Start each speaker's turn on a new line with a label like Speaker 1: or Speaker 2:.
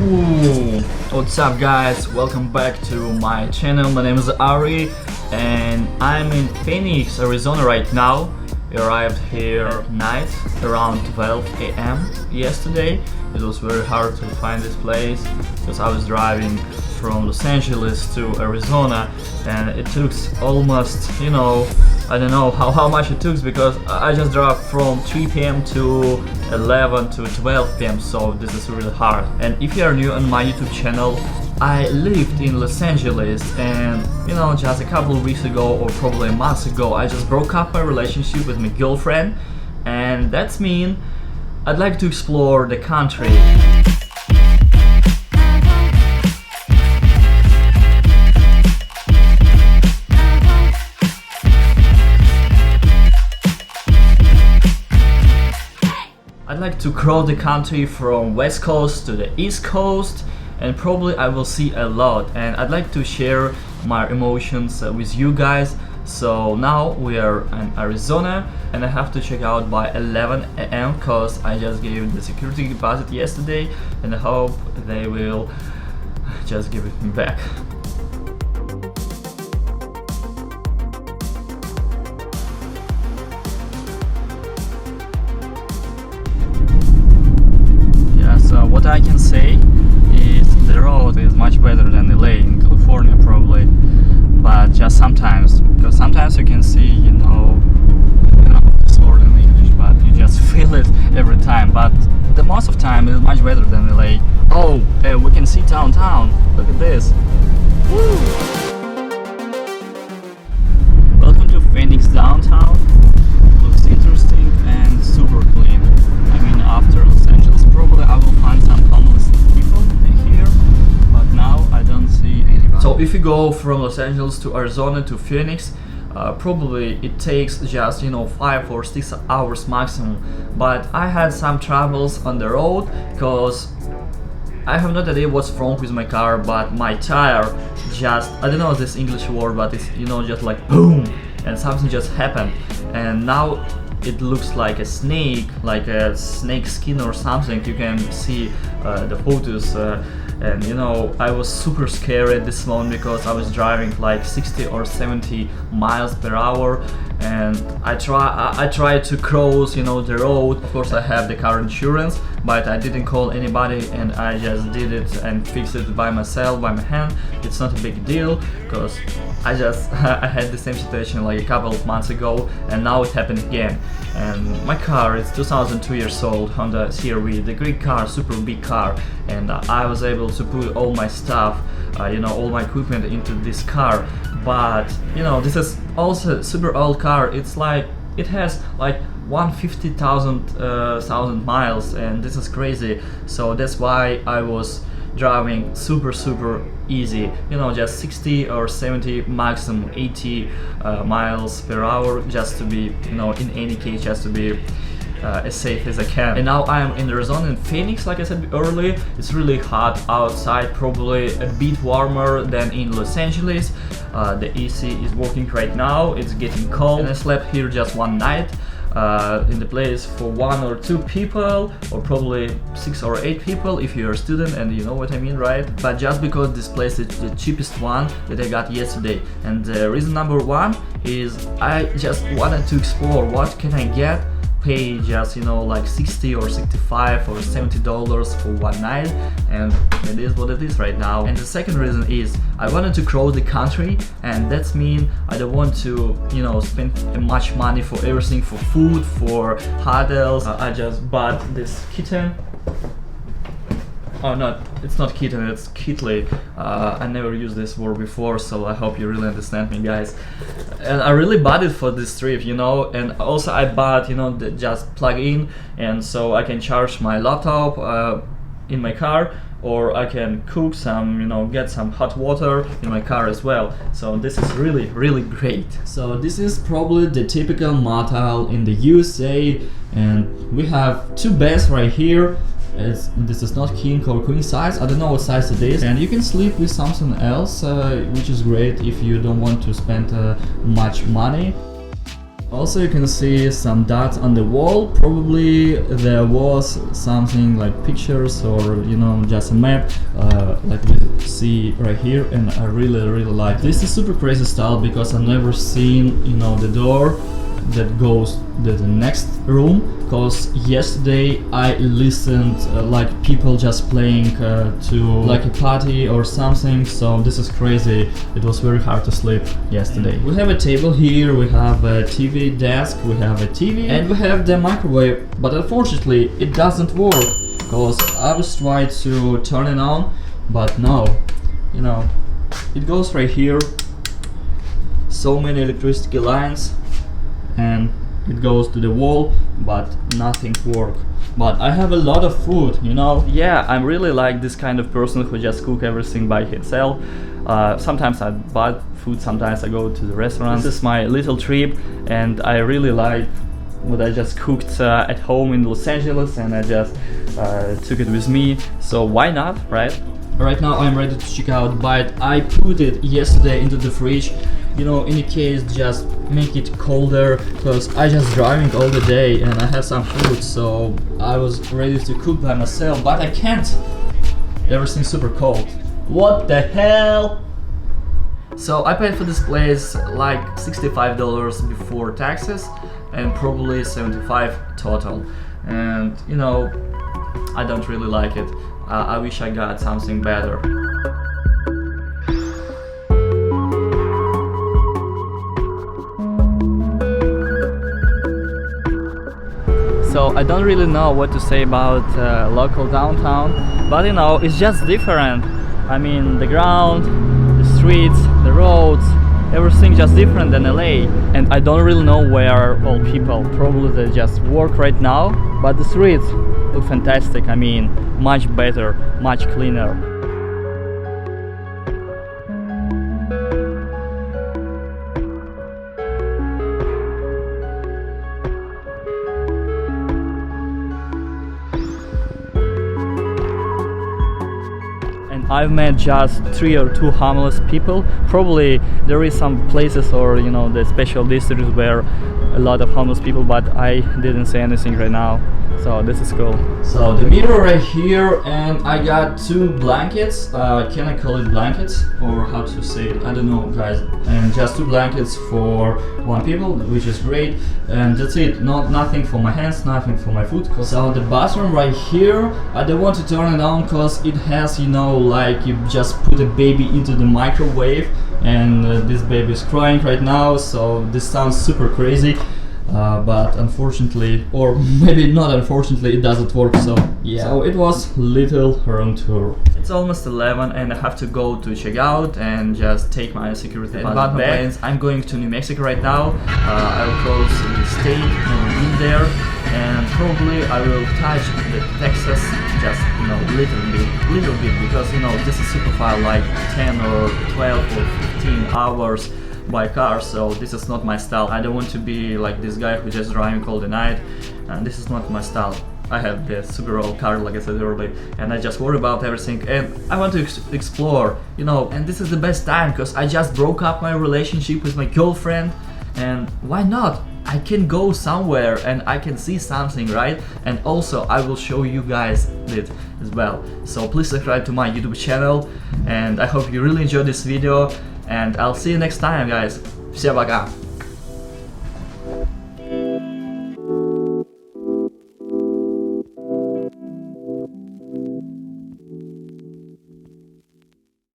Speaker 1: Ooh, what's up guys, welcome back to my channel. My name is Ari and I'm in Phoenix, Arizona right now. I arrived here at night around 12 a.m. yesterday. It was very hard to find this place because I was driving from Los Angeles to Arizona and it took almost, I don't know how much it took because I just drove from 3 p.m. to 11 to 12 p.m. so this is really hard. And if you are new on my YouTube channel, I lived in Los Angeles and just a couple of weeks ago or probably a month ago I just broke up my relationship with my girlfriend, and that's mean I'd like to explore the country. I'd like to cross the country from West Coast to the East Coast, and probably I will see a lot, and I'd like to share my emotions with you guys. So now we are in Arizona and I have to check out by 11 a.m. because I just gave the security deposit yesterday and I hope they will just give it me back. What I can say is the road is much better than LA in California probably, but just sometimes, because sometimes you can see this word in English, but you just feel it every time. But the most of the time it is much better than LA. Oh, we can see downtown. Look at this. Woo! Welcome to Phoenix downtown. Looks interesting and super clean. I mean, after Los Angeles, probably I will find some homeless people here, but now I don't see anybody. So if you go from Los Angeles to Arizona to Phoenix, probably it takes just 5 or 6 hours maximum. But I had some troubles on the road because I have no idea what's wrong with my car, but my tire just, I don't know this English word, but it's just like boom, and something just happened, and now it looks like a snake skin or something. You can see the photos, and I was super scared at this moment because I was driving like 60 or 70 miles per hour, and I tried to cross the road. Of course I have the car insurance, but I didn't call anybody and I just did it and fixed it by myself, by my hand. It's not a big deal because I had the same situation like a couple of months ago and now it happened again. And my car is 2002 years old, Honda CR-V, the great car, super big car, and I was able to put all my stuff, all my equipment into this car. But this is also a super old car. It's like it has like 150,000 miles, and this is crazy. So that's why I was driving super easy, just 60 or 70, maximum 80 miles per hour, just to be, in any case, just to be as safe as I can. And now I am in Arizona, in Phoenix, like I said earlier. It's really hot outside, probably a bit warmer than in Los Angeles. The AC is working right now, it's getting cold, and I slept here just one night. In the place for 1 or 2 people, or probably 6 or 8 people if you're a student, and you know what I mean, right? But just because this place is the cheapest one that I got yesterday, and the reason number 1 is I just wanted to explore what can I get, pay just like 60 or 65 or $70 for one night, and it is what it is right now. And the second reason is I wanted to cross the country, and that's mean I don't want to spend much money for everything, for food, for hotels. I just bought this kitten. Oh no, it's not kitten, it's kitty. I never used this word before, so I hope you really understand me, guys. And I really bought it for this trip, and also I bought, the just plug in, and so I can charge my laptop in my car, or I can cook some, get some hot water in my car as well. So this is really great. So this is probably the typical motel in the USA, and we have 2 beds right here. This is not king or queen size, I don't know what size it is, and you can sleep with something else, which is great if you don't want to spend much money. Also, you can see some dots on the wall. Probably there was something like pictures or just a map, like we see right here, and I really like this. Is super crazy style because I've never seen the door that goes to the next room, because yesterday I listened like people just playing to like a party or something, so this is crazy. It was very hard to sleep yesterday. We have a table here, we have a TV desk, we have a TV, and we have the microwave, but unfortunately it doesn't work because I was trying to turn it on, but no, it goes right here, so many electricity lines, and it goes to the wall, but nothing works. But I have a lot of food, Yeah, I'm really like this kind of person who just cook everything by himself. Sometimes I buy food, sometimes I go to the restaurant. This is my little trip, and I really like what I just cooked at home in Los Angeles, and I just took it with me. So why not, right? Right now I'm ready to check out, but I put it yesterday into the fridge, in the case just make it colder, because I just driving all the day and I have some food, so I was ready to cook by myself, but I can't. Everything's super cold. What the hell? So I paid for this place like $65 before taxes and probably $75 total, and I don't really like it. I wish I got something better. So I don't really know what to say about local downtown, but it's just different. I mean, the ground, the streets, the roads, everything just different than LA. And I don't really know where are all people. Probably they just work right now, but the streets look fantastic. I mean, much better, much cleaner. I've met just 3 or 2 homeless people. Probably there is some places or the special districts where a lot of homeless people, but I didn't say anything right now. So this is cool. So the mirror right here, and I got 2 blankets. Can I call it blankets or how to say it? I don't know, guys. And just 2 blankets for 1 people, which is great. And that's it. Nothing for my hands, nothing for my foot. So the bathroom right here, I don't want to turn it on because it has, like you just put a baby into the microwave, and this baby is crying right now. So this sounds super crazy. But unfortunately, or maybe not unfortunately, it doesn't work, so yeah. So it was little room tour. It's almost 11 and I have to go to check out and just take my security plans. I'm going to New Mexico right now. I'll cross the state and in there, and probably I will touch the Texas just little bit, because this is super far, like 10 or 12 or 15 hours by car, so this is not my style. I don't want to be like this guy who just driving all the night, and this is not my style. I have the super old car, like I said earlier, and I just worry about everything, and I want to explore, and this is the best time because I just broke up my relationship with my girlfriend, and why not? I can go somewhere and I can see something, right? And also I will show you guys it as well. So please subscribe to my YouTube channel, and I hope you really enjoyed this video, and I'll see you next time, guys. Всем пока!